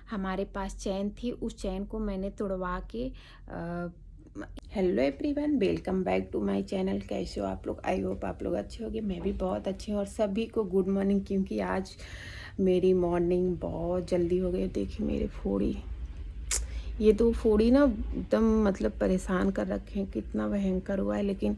हमारे पास चैन थी, उस चैन को मैंने तुड़वा के hello everyone, welcome back to my channel. कैसे हो आप लोग? आई होप आप लोग अच्छे होंगे। मैं भी बहुत अच्छी हूँ और सभी को गुड मॉर्निंग, क्योंकि आज मेरी मॉर्निंग बहुत जल्दी हो गई। देखिए मेरे फोड़ी, ये तो फोड़ी ना एकदम मतलब परेशान कर रखे हैं, कितना भयंकर हुआ है। लेकिन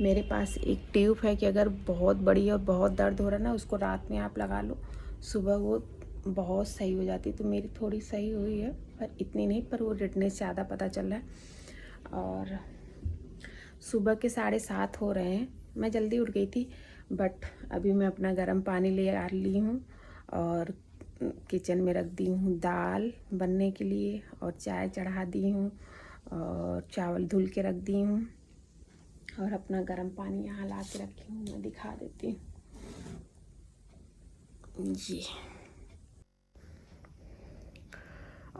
मेरे पास एक ट्यूब है कि अगर बहुत बड़ी और बहुत दर्द हो रहा है ना, उसको रात में आप लगा लो, सुबह वो बहुत सही हो जाती। तो मेरी थोड़ी सही हुई है, पर इतनी नहीं, पर वो रेडनेस ज़्यादा पता चल रहा है। और सुबह के 7:30 हो रहे हैं। मैं जल्दी उठ गई थी, बट अभी मैं अपना गर्म पानी ले आ ली हूँ और किचन में रख दी हूँ दाल बनने के लिए, और चाय चढ़ा दी हूँ और चावल धुल के रख दी हूँ, और अपना गर्म पानी यहाँ ला के रखी हूँ। मैं दिखा देती हूँ जी।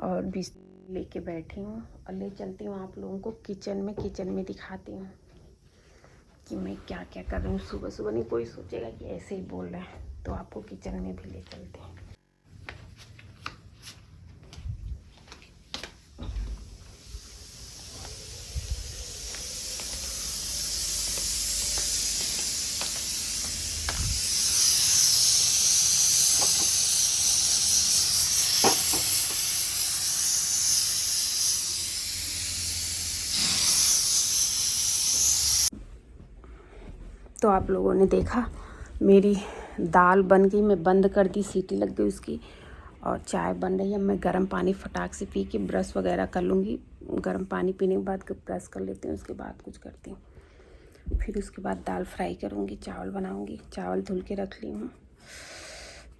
और बिस्तर लेके बैठी हूँ और ले चलती हूँ आप लोगों को किचन में दिखाती हूँ कि मैं क्या क्या कर रही हूँ। सुबह सुबह नहीं कोई सोचेगा कि ऐसे ही बोल रहे हैं, तो आपको किचन में भी ले चलते हैं। तो आप लोगों ने देखा मेरी दाल बन गई, मैं बंद कर दी, सीटी लग गई उसकी, और चाय बन रही है। मैं गर्म पानी फटाक से पी के ब्रश वगैरह कर लूँगी। गर्म पानी पीने के बाद ब्रश कर लेती हूँ, उसके बाद कुछ करती हूँ। फिर उसके बाद दाल फ्राई करूँगी, चावल बनाऊँगी। चावल धुल के रख ली हूँ।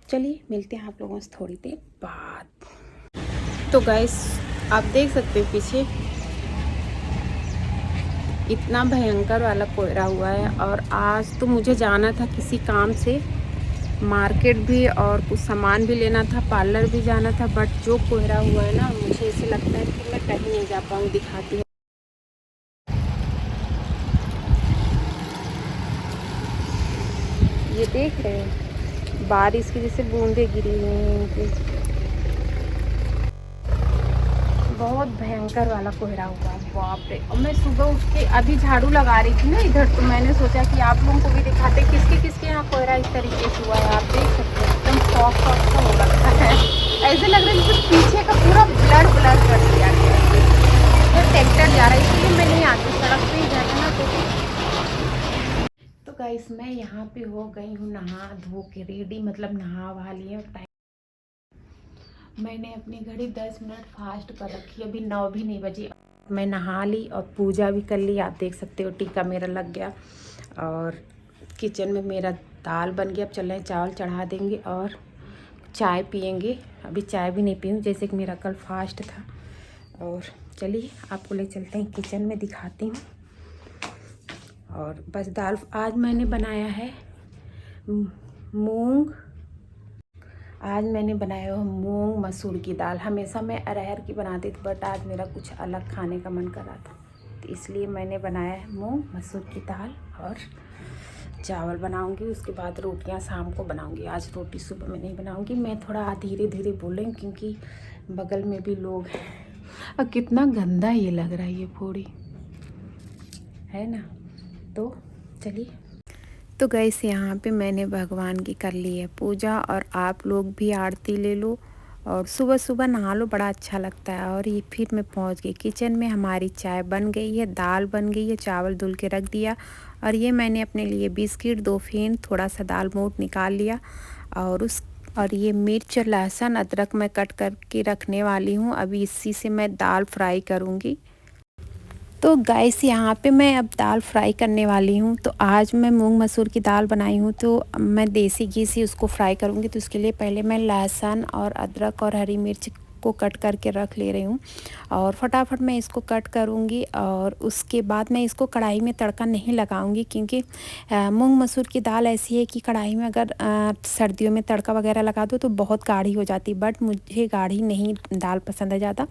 चलिए मिलते हैं आप लोगों से थोड़ी देर बाद। तो गाइस आप देख सकते हो पीछे इतना भयंकर वाला कोहरा हुआ है। और आज तो मुझे जाना था किसी काम से, मार्केट भी, और कुछ सामान भी लेना था, पार्लर भी जाना था। बट जो कोहरा हुआ है ना, मुझे ऐसे लगता है कि मैं कहीं नहीं जा पाऊँ। दिखाती हूँ, ये देख रहे हैं बारिश की जैसे बूंदे गिरी हुई हैं। बहुत भयंकर वाला कोहरा हुआ है, बाप रे। और मैं सुबह उठ के अभी झाड़ू लगा रही थी ना इधर, तो मैंने सोचा कि आप लोगों को भी दिखाते किसके किसके यहाँ कोहरा इस तरीके से हुआ है। आप देख सकते हैं एकदम सॉफ्ट सॉफ्ट सा हो रखा है, ऐसे लग रहा है जैसे पीछे का पूरा ब्लर ब्लर कर दिया गया है। ये ट्रैक्टर जा रहा है इसलिए मैं नहीं आती, सड़क पे ही जाती ना। तो गाइस मैं यहाँ पे हो गई हूँ नहा धो के रेडी, मतलब नहा वहा लिए। और मैंने अपनी घड़ी 10 मिनट फास्ट कर रखी, अभी 9 भी नहीं बजी। मैं नहा ली और पूजा भी कर ली। आप देख सकते हो टीका मेरा लग गया। और किचन में मेरा दाल बन गया। अब चल रहे हैं चावल चढ़ा देंगे और चाय पियेंगे। अभी चाय भी नहीं पी हूँ, जैसे कि मेरा कल फास्ट था। और चलिए आपको ले चलते हैं किचन में, दिखाती हूँ। और बस दाल आज मैंने बनाया है मूंग। आज मैंने बनाया हुआ मूंग मसूर की दाल। हमेशा मैं अरहर की बनाती थी, बट आज मेरा कुछ अलग खाने का मन कर रहा था, तो इसलिए मैंने बनाया है मूंग मसूर की दाल। और चावल बनाऊंगी, उसके बाद रोटियां शाम को बनाऊंगी। आज रोटी सुबह में नहीं बनाऊंगी। मैं थोड़ा धीरे धीरे बोलूँगी क्योंकि बगल में भी लोग हैं। और कितना गंदा ये लग रहा है, ये फोड़ी है ना। तो चलिए। तो गैस यहाँ पे मैंने भगवान की कर ली है पूजा, और आप लोग भी आरती ले लो और सुबह सुबह नहा लो, बड़ा अच्छा लगता है। और ये फिर मैं पहुँच गई किचन में। हमारी चाय बन गई है, दाल बन गई है, चावल धुल के रख दिया। और ये मैंने अपने लिए बिस्किट, 2 फेंट, थोड़ा सा दाल मोट निकाल लिया। और ये मिर्च, लहसुन, अदरक मैं कट करके रखने वाली हूँ। अभी इसी से मैं दाल फ्राई करूँगी। तो गाइस यहाँ पे मैं अब दाल फ्राई करने वाली हूँ। तो आज मैं मूंग मसूर की दाल बनाई हूँ, तो मैं देसी घी से उसको फ्राई करूँगी। तो उसके लिए पहले मैं लहसुन और अदरक और हरी मिर्च को कट करके रख ले रही हूँ, और फटाफट मैं इसको कट करूँगी। और उसके बाद मैं इसको कढ़ाई में तड़का नहीं लगाऊँगी, क्योंकि मूंग मसूर की दाल ऐसी है कि कढ़ाई में अगर सर्दियों में तड़का वगैरह लगा दो तो बहुत गाढ़ी हो जाती। बट मुझे गाढ़ी नहीं दाल पसंद है ज़्यादा,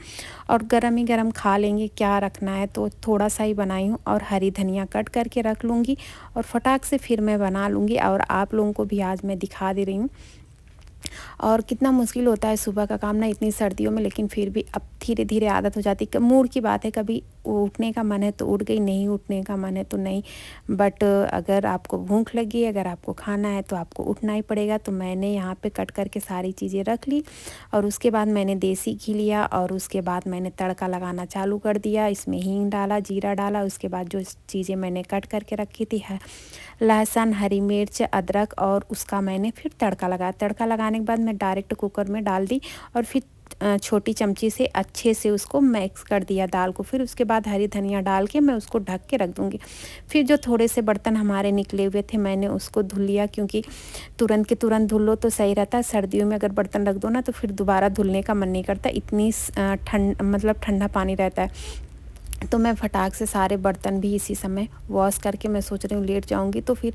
और गरम ही गरम खा लेंगे, क्या रखना है। तो थोड़ा सा ही बनाई हूँ, और हरी धनिया कट करके रख लूँगी, और फटाक से फिर मैं बना लूँगी। और आप लोगों को भी आज मैं दिखा दे रही हूँ। और कितना मुश्किल होता है सुबह का काम ना इतनी सर्दियों में, लेकिन फिर भी अब धीरे धीरे आदत हो जाती है। मूड की बात है, कभी उठने का मन है तो उठ गई, नहीं उठने का मन है तो नहीं। बट अगर आपको भूख लगी, अगर आपको खाना है तो आपको उठना ही पड़ेगा। तो मैंने यहाँ पे कट करके सारी चीज़ें रख ली और उसके बाद मैंने देसी घी लिया और उसके बाद मैंने तड़का लगाना चालू कर दिया। इसमें हींग डाला, जीरा डाला, उसके बाद जो चीज़ें मैंने कट करके रखी थी है लहसुन, हरी मिर्च, अदरक, और उसका मैंने फिर तड़का लगाया। तड़का लगाने के बाद मैं डायरेक्ट कुकर में डाल दी और फिर छोटी चमची से अच्छे से उसको मिक्स कर दिया दाल को। फिर उसके बाद हरी धनिया डाल के मैं उसको ढक के रख दूँगी। फिर जो थोड़े से बर्तन हमारे निकले हुए थे मैंने उसको धुल लिया, क्योंकि तुरंत के तुरंत धुल लो तो सही रहता है। सर्दियों में अगर बर्तन रख दो ना तो फिर दोबारा धुलने का मन नहीं करता, इतनी ठंडा पानी रहता है। तो मैं फटाक से सारे बर्तन भी इसी समय वॉश करके मैं सोच रही हूँ लेट जाऊँगी तो फिर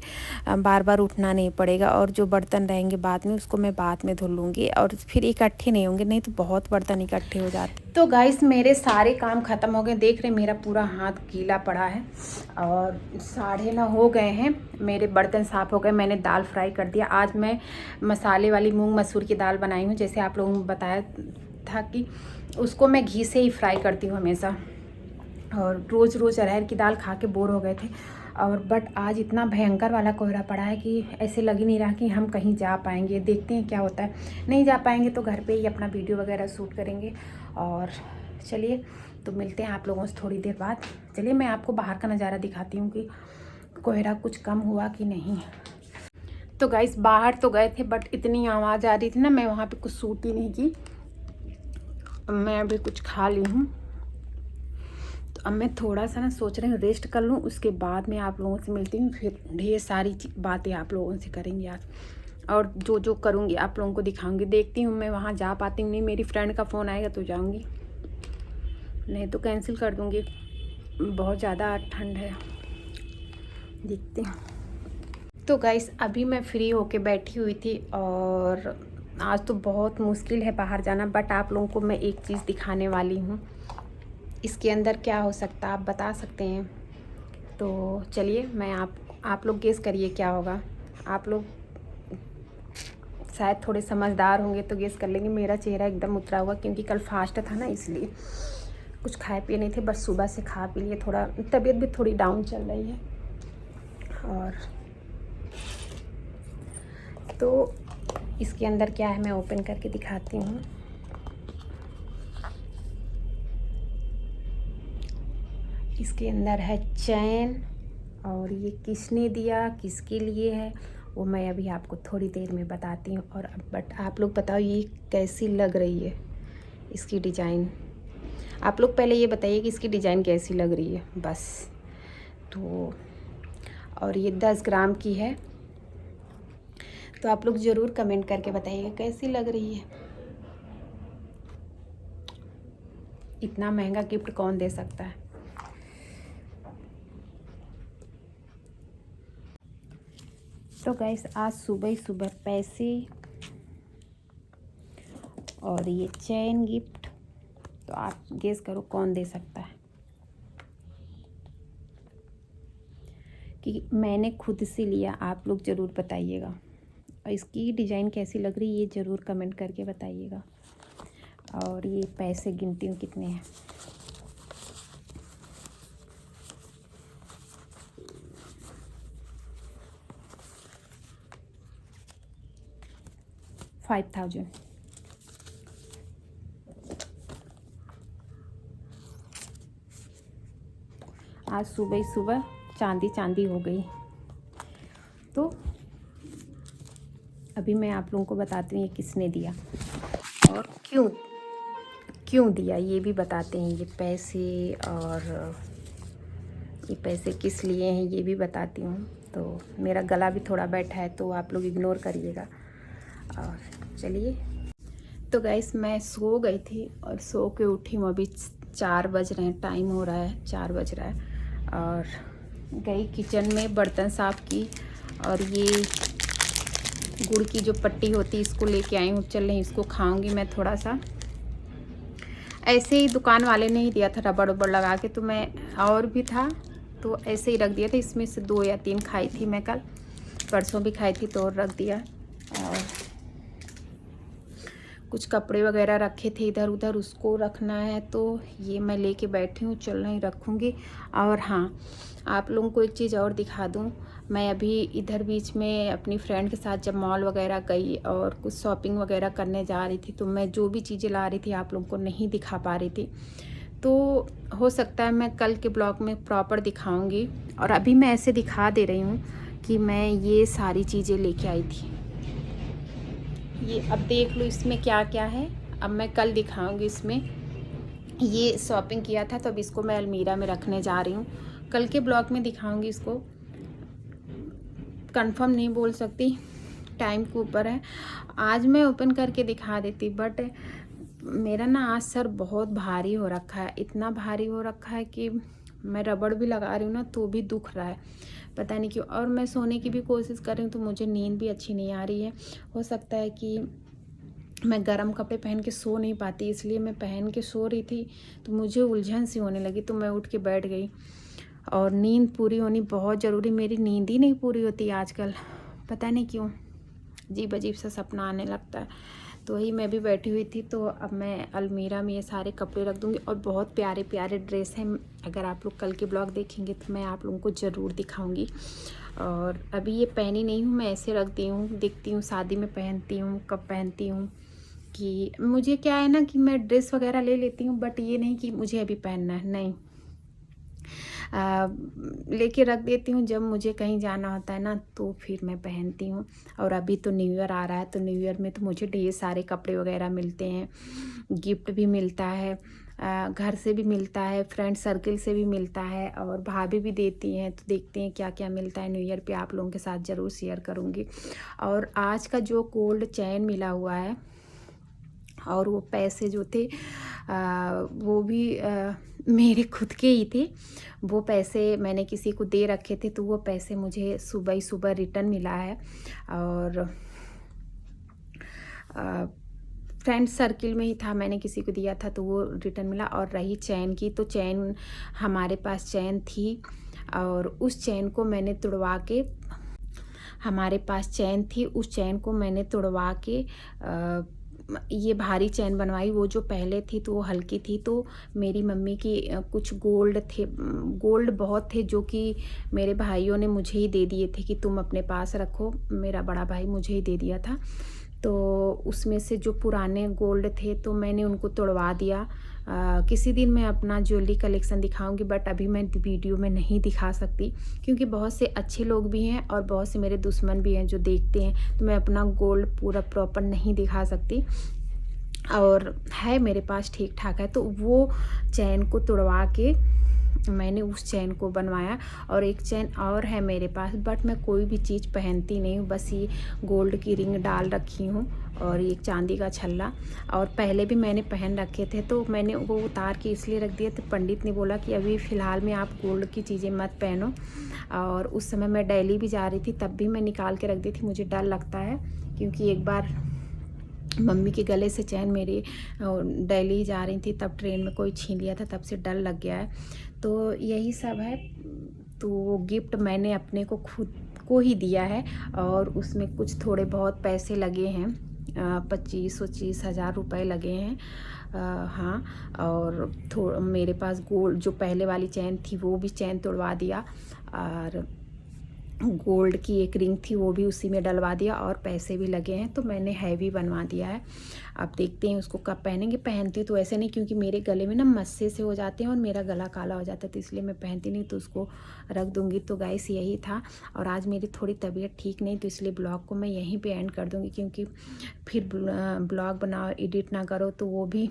बार बार उठना नहीं पड़ेगा, और जो बर्तन रहेंगे बाद में उसको मैं बाद में धुल लूँगी और फिर इकट्ठे नहीं होंगे, नहीं तो बहुत बर्तन इकट्ठे हो जाते। तो गाइस मेरे सारे काम ख़त्म हो गए, देख रहे मेरा पूरा हाथ गीला पड़ा है और 9:30 हो गए हैं। मेरे बर्तन साफ़ हो गए, मैंने दाल फ्राई कर दिया। आज मैं मसाले वाली मूँग मसूर की दाल बनाई हूँ, जैसे आप लोगों को बताया था कि उसको मैं घी से ही फ्राई करती हूँ हमेशा, और रोज़ रोज़ अरहर की दाल खा के बोर हो गए थे। और बट आज इतना भयंकर वाला कोहरा पड़ा है कि ऐसे लग ही नहीं रहा कि हम कहीं जा पाएंगे। देखते हैं क्या होता है, नहीं जा पाएंगे तो घर पे ही अपना वीडियो वगैरह शूट करेंगे। और चलिए तो मिलते हैं आप लोगों से थोड़ी देर बाद। चलिए मैं आपको बाहर का नज़ारा दिखाती हूँ कि कोहरा कुछ कम हुआ कि नहीं। तो गाइस बाहर तो गए थे बट इतनी आवाज़ आ रही थी ना, मैं वहाँ पर कुछ शूट ही नहीं की। मैं अभी कुछ खा ली हूँ, अब मैं थोड़ा सा ना सोच रही हूँ रेस्ट कर लूँ, उसके बाद मैं आप लोगों से मिलती हूँ। फिर ढेर सारी बातें आप लोगों से करेंगे आज, और जो जो करूँगी आप लोगों को दिखाऊंगी। देखती हूँ मैं वहाँ जा पाती हूँ, नहीं मेरी फ्रेंड का फ़ोन आएगा तो जाऊँगी, नहीं तो कैंसिल कर दूँगी। बहुत ज़्यादा ठंड है, देखते हैं। तो गाइस अभी मैं फ्री होके बैठी हुई थी और आज तो बहुत मुश्किल है बाहर जाना, बट आप लोगों को मैं एक चीज़ दिखाने वाली हूँ। इसके अंदर क्या हो सकता है आप बता सकते हैं? तो चलिए मैं आप लोग गेस करिए क्या होगा। आप लोग शायद थोड़े समझदार होंगे तो गेस कर लेंगे। मेरा चेहरा एकदम उतरा हुआ क्योंकि कल फास्ट था ना, इसलिए कुछ खाए पिए नहीं थे, बस सुबह से खा पी लिए। थोड़ा तबीयत भी थोड़ी डाउन चल रही है। और तो इसके अंदर क्या है मैं ओपन करके दिखाती हूँ। इसके अंदर है चैन, और ये किसने दिया, किसके लिए है, वो मैं अभी आपको थोड़ी देर में बताती हूँ। और बट आप लोग बताओ ये कैसी लग रही है, इसकी डिज़ाइन। आप लोग पहले ये बताइए कि इसकी डिज़ाइन कैसी लग रही है बस। तो और ये 10 ग्राम की है, तो आप लोग ज़रूर कमेंट करके बताइएगा कैसी लग रही है। इतना महंगा गिफ्ट कौन दे सकता है। तो गाइस आज सुबह ही सुबह पैसे और ये चैन गिफ्ट, तो आप गेस करो कौन दे सकता है। कि मैंने खुद से लिया, आप लोग ज़रूर बताइएगा। और इसकी डिज़ाइन कैसी लग रही है ये ज़रूर कमेंट करके बताइएगा। और ये पैसे गिनती हूँ कितने हैं। $5000। आज सुबह ही सुबह चांदी चांदी हो गई। तो अभी मैं आप लोगों को बताती हूँ ये किसने दिया और क्यों दिया, ये भी बताते हैं। ये पैसे और ये पैसे किस लिए हैं ये भी बताती हूँ। तो मेरा गला भी थोड़ा बैठा है तो आप लोग इग्नोर करिएगा। और चलिए तो गाइस मैं सो गई थी और सो के उठी हूँ। अभी 4 बज रहे हैं, टाइम हो रहा है 4 बज रहा है। और गई किचन में बर्तन साफ़ की, और ये गुड़ की जो पट्टी होती है इसको लेके आई हूँ। चल रही इसको खाऊंगी मैं थोड़ा सा। ऐसे ही दुकान वाले ने ही दिया था रबड़ उबड़ लगा के, तो मैं और भी था तो ऐसे ही रख दिया था। इसमें से 2 या 3 खाई थी मैं, कल परसों भी खाई थी तो और रख दिया। और कुछ कपड़े वगैरह रखे थे इधर उधर, उसको रखना है। तो ये मैं लेके बैठी हूँ, चल नहीं रखूँगी। और हाँ, आप लोगों को एक चीज़ और दिखा दूँ, मैं अभी इधर बीच में अपनी फ्रेंड के साथ जब मॉल वगैरह गई और कुछ शॉपिंग वगैरह करने जा रही थी, तो मैं जो भी चीज़ें ला रही थी आप लोगों को नहीं दिखा पा रही थी। तो हो सकता है मैं कल के ब्लॉग में प्रॉपर दिखाऊंगी। और अभी मैं ऐसे दिखा दे रही हूँ कि मैं ये सारी चीज़ें लेके आई थी। ये अब देख लो इसमें क्या क्या है, अब मैं कल दिखाऊंगी। इसमें ये शॉपिंग किया था, तो अब इसको मैं अलमीरा में रखने जा रही हूँ। कल के ब्लॉग में दिखाऊंगी इसको, कंफर्म नहीं बोल सकती, टाइम के ऊपर है। आज मैं ओपन करके दिखा देती, बट मेरा ना आज सर बहुत भारी हो रखा है, इतना भारी हो रखा है कि मैं रबड़ भी लगा रही हूँ ना तो भी दुख रहा है, पता नहीं क्यों। और मैं सोने की भी कोशिश कर रही हूँ तो मुझे नींद भी अच्छी नहीं आ रही है। हो सकता है कि मैं गर्म कपड़े पहन के सो नहीं पाती, इसलिए मैं पहन के सो रही थी तो मुझे उलझन सी होने लगी, तो मैं उठ के बैठ गई। और नींद पूरी होनी बहुत ज़रूरी, मेरी नींद ही नहीं पूरी होती आजकल, पता नहीं क्यों, अजीब अजीब सा सपना आने लगता है। तो वही मैं भी बैठी हुई थी, तो अब मैं अलमीरा में ये सारे कपड़े रख दूँगी। और बहुत प्यारे प्यारे ड्रेस हैं, अगर आप लोग कल के ब्लॉग देखेंगे तो मैं आप लोगों को ज़रूर दिखाऊंगी। और अभी ये पहनी नहीं हूँ, मैं ऐसे रख दी हूँ, देखती हूँ शादी में पहनती हूँ, कब पहनती हूँ। कि मुझे क्या है ना कि मैं ड्रेस वगैरह ले लेती हूँ, बट ये नहीं कि मुझे अभी पहनना है, नहीं, लेके रख देती हूँ। जब मुझे कहीं जाना होता है ना तो फिर मैं पहनती हूँ। और अभी तो न्यू ईयर आ रहा है, तो न्यू ईयर में तो मुझे ढेर सारे कपड़े वगैरह मिलते हैं, गिफ्ट भी मिलता है, घर से भी मिलता है, फ्रेंड सर्किल से भी मिलता है, और भाभी भी देती हैं। तो देखते हैं क्या क्या मिलता है न्यू ईयर पे, आप लोगों के साथ ज़रूर शेयर करूँगी। और आज का जो गोल्ड चैन मिला हुआ है और वो पैसे जो थे वो भी मेरे खुद के ही थे। वो पैसे मैंने किसी को दे रखे थे, तो वो पैसे मुझे सुबह ही सुबह रिटर्न मिला है। और फ्रेंड सर्किल में ही था, मैंने किसी को दिया था तो वो रिटर्न मिला। और रही चैन की, तो चैन हमारे पास चैन थी और उस चैन को मैंने तुड़वा के, हमारे पास चैन थी, उस चैन को मैंने तुड़वा के ये भारी चैन बनवाई। वो जो पहले थी तो वो हल्की थी, तो मेरी मम्मी की कुछ गोल्ड थे, गोल्ड बहुत थे, जो कि मेरे भाइयों ने मुझे ही दे दिए थे कि तुम अपने पास रखो। मेरा बड़ा भाई मुझे ही दे दिया था, तो उसमें से जो पुराने गोल्ड थे तो मैंने उनको तोड़वा दिया। किसी दिन मैं अपना ज्वेलरी कलेक्शन दिखाऊंगी, बट अभी मैं वीडियो में नहीं दिखा सकती, क्योंकि बहुत से अच्छे लोग भी हैं और बहुत से मेरे दुश्मन भी हैं जो देखते हैं, तो मैं अपना गोल्ड पूरा प्रॉपर नहीं दिखा सकती। और है मेरे पास ठीक ठाक है, तो वो चैन को तुड़वा के मैंने उस चैन को बनवाया। और एक चैन और है मेरे पास, बट मैं कोई भी चीज़ पहनती नहीं हूँ, बस ये गोल्ड की रिंग डाल रखी हूँ और एक चांदी का छल्ला। और पहले भी मैंने पहन रखे थे, तो मैंने वो उतार के इसलिए रख दिया, तो पंडित ने बोला कि अभी फ़िलहाल में आप गोल्ड की चीज़ें मत पहनो। और उस समय मैं दिल्ली भी जा रही थी, तब भी मैं निकाल के रख दी थी। मुझे डर लगता है, क्योंकि एक बार मम्मी के गले से चैन मेरी दिल्ली जा रही थी, तब ट्रेन में कोई छीन लिया था, तब से डर लग गया है। तो यही सब है। तो वो गिफ्ट मैंने अपने को खुद को ही दिया है, और उसमें कुछ थोड़े बहुत पैसे लगे हैं, 25-25 हज़ार रुपये लगे हैं। हाँ, और मेरे पास गोल्ड जो पहले वाली चैन थी वो भी चैन तोड़वा दिया, और गोल्ड की एक रिंग थी वो भी उसी में डलवा दिया, और पैसे भी लगे हैं, तो मैंने हैवी बनवा दिया है। अब देखते हैं उसको कब पहनेंगे। पहनती तो ऐसे नहीं, क्योंकि मेरे गले में ना मस्से से हो जाते हैं और मेरा गला काला हो जाता है, तो इसलिए मैं पहनती नहीं, तो उसको रख दूँगी। तो गाइस यही था। और आज मेरी थोड़ी तबीयत ठीक नहीं, तो इसलिए ब्लॉग को मैं यहीं पर एंड कर दूँगी, क्योंकि फिर ब्लॉग बनाओ, एडिट ना करो तो वो भी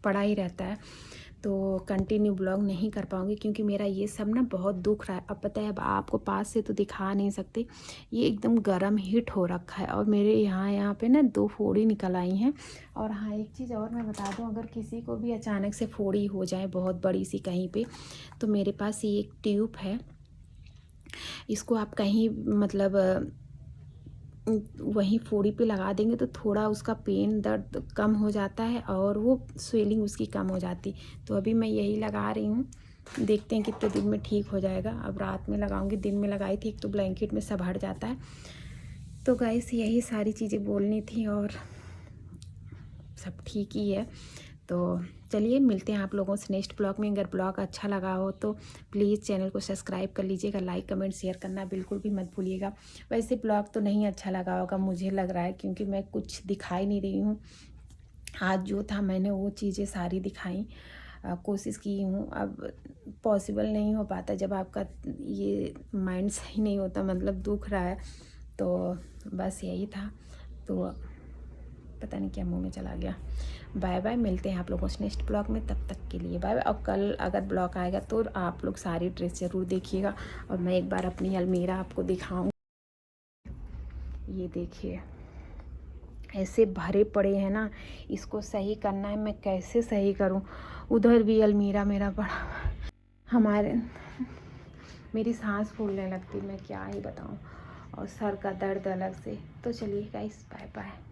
पड़ा ही रहता है, तो कंटिन्यू ब्लॉग नहीं कर पाऊँगी, क्योंकि मेरा ये सब ना बहुत दुख रहा है। अब पता है, अब आपको पास से तो दिखा नहीं सकते, ये एकदम गरम हीट हो रखा है, और मेरे यहाँ पे ना 2 फोड़ी निकल आई हैं। और हाँ, एक चीज़ और मैं बता दूँ, अगर किसी को भी अचानक से फोड़ी हो जाए बहुत बड़ी सी कहीं पे, तो मेरे पास ये एक ट्यूब है, इसको आप कहीं मतलब वहीं फोड़ी पे लगा देंगे तो थोड़ा उसका पेन दर्द कम हो जाता है, और वो स्वेलिंग उसकी कम हो जाती। तो अभी मैं यही लगा रही हूँ, देखते हैं कितने दिन में ठीक हो जाएगा। अब रात में लगाऊंगी, दिन में लगाई थी एक तो ब्लैंकेट में सब हट जाता है। तो गाइस यही सारी चीज़ें बोलनी थी, और सब ठीक ही है। तो चलिए मिलते हैं आप लोगों से नेक्स्ट ब्लॉग में। अगर ब्लॉग अच्छा लगा हो तो प्लीज़ चैनल को सब्सक्राइब कर लीजिएगा, लाइक कमेंट शेयर करना बिल्कुल भी मत भूलिएगा। वैसे ब्लॉग तो नहीं अच्छा लगा होगा मुझे लग रहा है, क्योंकि मैं कुछ दिखाई नहीं रही हूँ। आज जो था मैंने वो चीज़ें सारी दिखाई, कोशिश की हूँ। अब पॉसिबल नहीं हो पाता जब आपका ये माइंड सही नहीं होता, मतलब दुख रहा है, तो बस यही था। तो पता नहीं क्या मुंह में चला गया। बाय बाय, मिलते हैं आप लोगों से नेक्स्ट ब्लॉग में, तब तक के लिए बाय बाय। और कल अगर ब्लॉग आएगा तो आप लोग सारी ड्रेस ज़रूर देखिएगा, और मैं एक बार अपनी अलमीरा आपको दिखाऊँ। ये देखिए ऐसे भरे पड़े हैं ना, इसको सही करना है, मैं कैसे सही करूं। उधर भी अलमीरा मेरा पड़ा हमारे, मेरी सांस फूलने लगती, मैं क्या ही बताऊं, और सर का दर्द अलग से। तो चलिए गाइस, बाय बाय।